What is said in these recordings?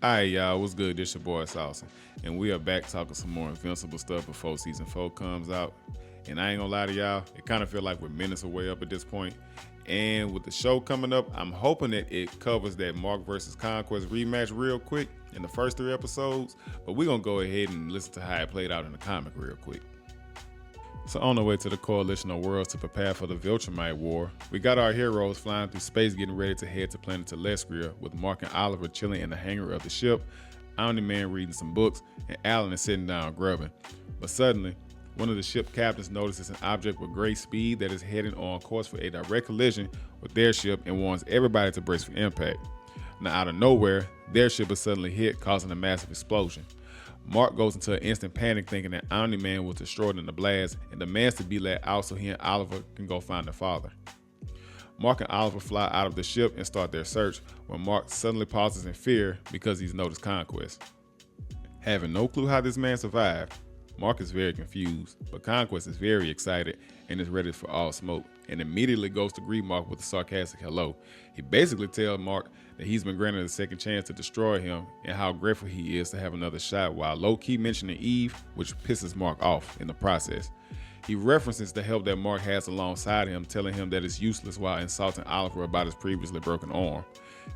Alright, y'all, what's good? This your boy Saucy, and we are back talking some more Invincible stuff before season 4 comes out. And I ain't gonna lie to y'all, it kind of feel like we're minutes away up at this point. And with the show coming up, I'm hoping that it covers that Mark versus Conquest rematch real quick in the first 3 episodes. But we're gonna go ahead and listen to how it played out in the comic real quick. So on the way to the Coalition of Worlds to prepare for the Viltrumite War, we got our heroes flying through space getting ready to head to planet Telestria, with Mark and Oliver chilling in the hangar of the ship, Omni-Man reading some books, and Alan is sitting down grubbing. But suddenly, one of the ship captains notices an object with great speed that is heading on course for a direct collision with their ship and warns everybody to brace for impact. Now out of nowhere, their ship is suddenly hit, causing a massive explosion. Mark goes into an instant panic thinking that Omni-Man was destroyed in the blast and demands to be let out so he and Oliver can go find their father. Mark and Oliver fly out of the ship and start their search when Mark suddenly pauses in fear because he's noticed Conquest. Having no clue how this man survived, Mark is very confused, but Conquest is very excited and is ready for all smoke, and immediately goes to greet Mark with a sarcastic hello. He basically tells Mark that he's been granted a second chance to destroy him and how grateful he is to have another shot, while low-key mentioning Eve, which pisses Mark off in the process. He references the help that Mark has alongside him, telling him that it's useless while insulting Oliver about his previously broken arm.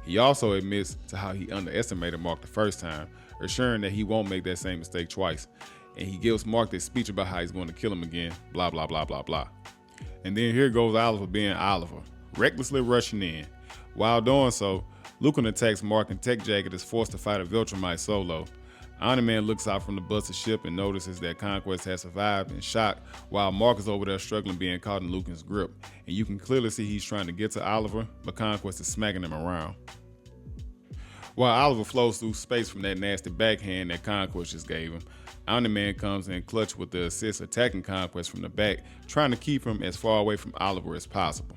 He also admits to how he underestimated Mark the first time, assuring that he won't make that same mistake twice. And he gives Mark this speech about how he's going to kill him again, blah, blah, blah, blah, blah. And then here goes Oliver being Oliver, recklessly rushing in. While doing so, Lucan attacks Mark and Tech Jacket is forced to fight a Viltrumite solo. Omni-Man looks out from the busted ship and notices that Conquest has survived in shock, while Mark is over there struggling being caught in Lucan's grip. And you can clearly see he's trying to get to Oliver, but Conquest is smacking him around. While Oliver flows through space from that nasty backhand that Conquest just gave him, Omni-Man comes in clutch with the assist, attacking Conquest from the back, trying to keep him as far away from Oliver as possible.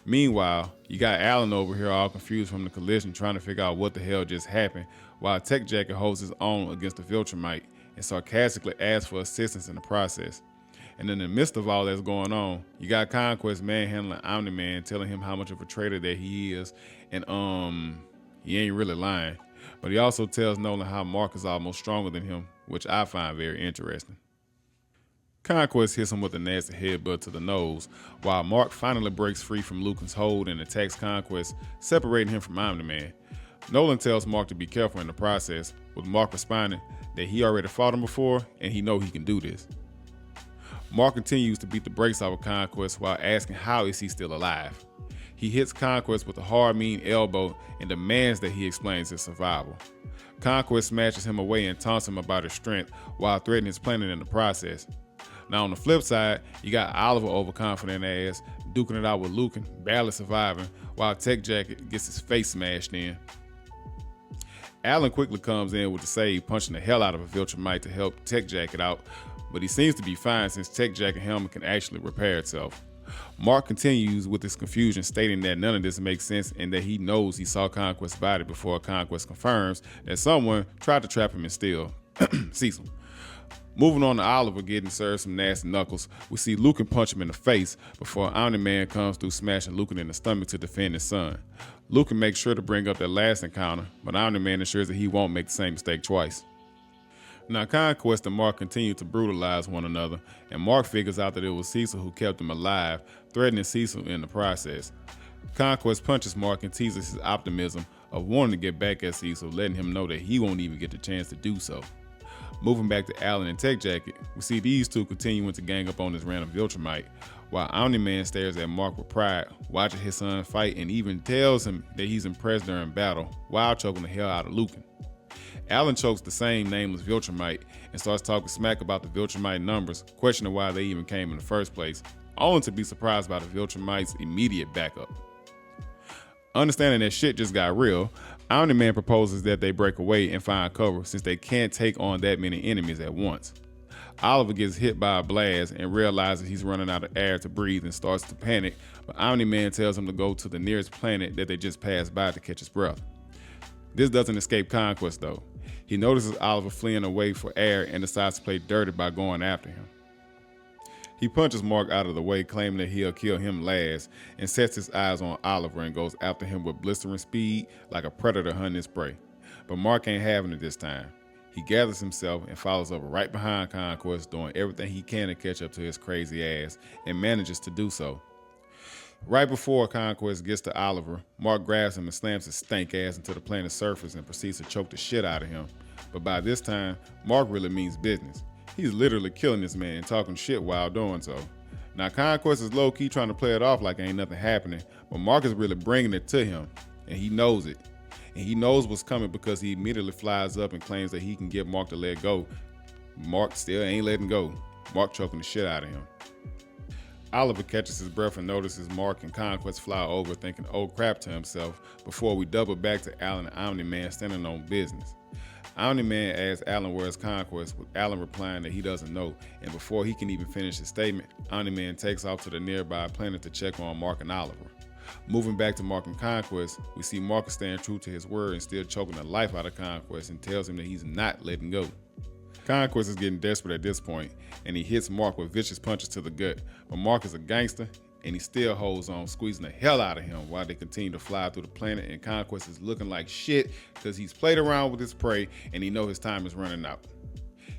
Meanwhile, you got Alan over here all confused from the collision, trying to figure out what the hell just happened, while Tech Jacket holds his own against the Viltrumite and sarcastically asks for assistance in the process. And in the midst of all that's going on, you got Conquest manhandling Omni-Man, telling him how much of a traitor that he is, and he ain't really lying. But he also tells Nolan how Mark is almost stronger than him, which I find very interesting. Conquest hits him with a nasty headbutt to the nose, while Mark finally breaks free from Lucan's hold and attacks Conquest, separating him from Omni-Man. Nolan tells Mark to be careful in the process, with Mark responding that he already fought him before and he know he can do this. Mark continues to beat the brakes off of Conquest while asking how is he still alive. He hits Conquest with a hard, mean elbow and demands that he explains his survival. Conquest smashes him away and taunts him about his strength while threatening his planet in the process. Now on the flip side, you got Oliver overconfident ass duking it out with Lucan, barely surviving, while Tech Jacket gets his face smashed in. Alan quickly comes in with the save, punching the hell out of a Viltrumite to help Tech Jacket out, but he seems to be fine since Tech Jacket helmet can actually repair itself. Mark continues with his confusion, stating that none of this makes sense and that he knows he saw Conquest's body before Conquest confirms that someone tried to trap him and steal Cecil. Moving on to Oliver getting served some nasty knuckles, we see Lucan punch him in the face before Omni-Man comes through smashing Lucan in the stomach to defend his son. Lucan makes sure to bring up their last encounter, but Omni-Man ensures that he won't make the same mistake twice. Now Conquest and Mark continue to brutalize one another, and Mark figures out that it was Cecil who kept him alive, threatening Cecil in the process. Conquest punches Mark and teases his optimism of wanting to get back at Cecil, letting him know that he won't even get the chance to do so. Moving back to Alan and Tech Jacket, we see these two continuing to gang up on this random Viltrumite, while Omni-Man stares at Mark with pride, watching his son fight and even tells him that he's impressed during battle, while choking the hell out of Lucan. Alan chokes the same nameless Viltrumite and starts talking smack about the Viltrumite numbers, questioning why they even came in the first place, only to be surprised by the Viltrumite's immediate backup. Understanding that shit just got real, Omni-Man proposes that they break away and find cover since they can't take on that many enemies at once. Oliver gets hit by a blast and realizes he's running out of air to breathe and starts to panic, but Omni-Man tells him to go to the nearest planet that they just passed by to catch his breath. This doesn't escape Conquest though. He notices Oliver fleeing away for air and decides to play dirty by going after him. He punches Mark out of the way, claiming that he'll kill him last, and sets his eyes on Oliver and goes after him with blistering speed like a predator hunting his prey. But Mark ain't having it this time. He gathers himself and follows up right behind Conquest, doing everything he can to catch up to his crazy ass, and manages to do so. Right before Conquest gets to Oliver, Mark grabs him and slams his stank ass into the planet's surface and proceeds to choke the shit out of him. But by this time, Mark really means business. He's literally killing this man and talking shit while doing so. Now Conquest is low-key trying to play it off like ain't nothing happening, but Mark is really bringing it to him, and he knows it. And he knows what's coming because he immediately flies up and claims that he can get Mark to let go. Mark still ain't letting go. Mark choking the shit out of him. Oliver catches his breath and notices Mark and Conquest fly over, thinking oh crap to himself, before we double back to Alan and Omni-Man standing on business. Omni-Man asks Alan where's Conquest, with Alan replying that he doesn't know, and before he can even finish his statement, Omni-Man takes off to the nearby planet to check on Mark and Oliver. Moving back to Mark and Conquest, we see Mark is staying true to his word and still choking the life out of Conquest and tells him that he's not letting go. Conquest is getting desperate at this point, and he hits Mark with vicious punches to the gut, but Mark is a gangster, and he still holds on, squeezing the hell out of him while they continue to fly through the planet, and Conquest is looking like shit because he's played around with his prey and he knows his time is running out.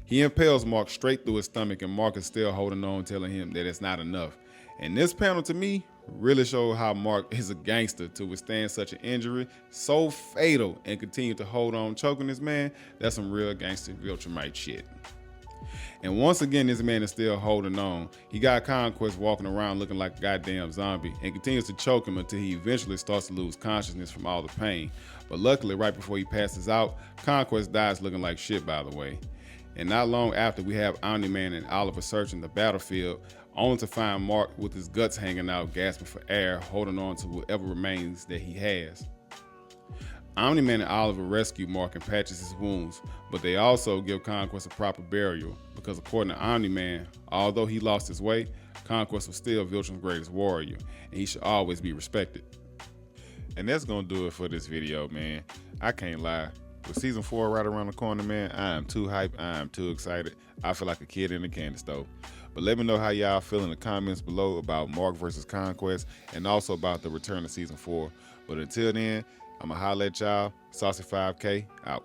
He impales Mark straight through his stomach, and Mark is still holding on, telling him that it's not enough. And this panel to me really showed how Mark is a gangster to withstand such an injury so fatal and continue to hold on choking this man. That's some real gangster Viltrumite shit. And once again, this man is still holding on. He got Conquest walking around looking like a goddamn zombie and continues to choke him until he eventually starts to lose consciousness from all the pain. But luckily, right before he passes out, Conquest dies looking like shit, by the way. And not long after, we have Omni-Man and Oliver searching the battlefield, only to find Mark with his guts hanging out, gasping for air, holding on to whatever remains that he has. Omni-Man and Oliver rescue Mark and patches his wounds, but they also give Conquest a proper burial, because according to Omni-Man, although he lost his way, Conquest was still Viltrum's greatest warrior, and he should always be respected. And that's gonna do it for this video, man. I can't lie. With season 4 right around the corner, man, I am too hyped, I am too excited. I feel like a kid in a candy store. But let me know how y'all feel in the comments below about Mark versus Conquest, and also about the return of season 4. But until then, I'ma holla at y'all. Saucy5K out.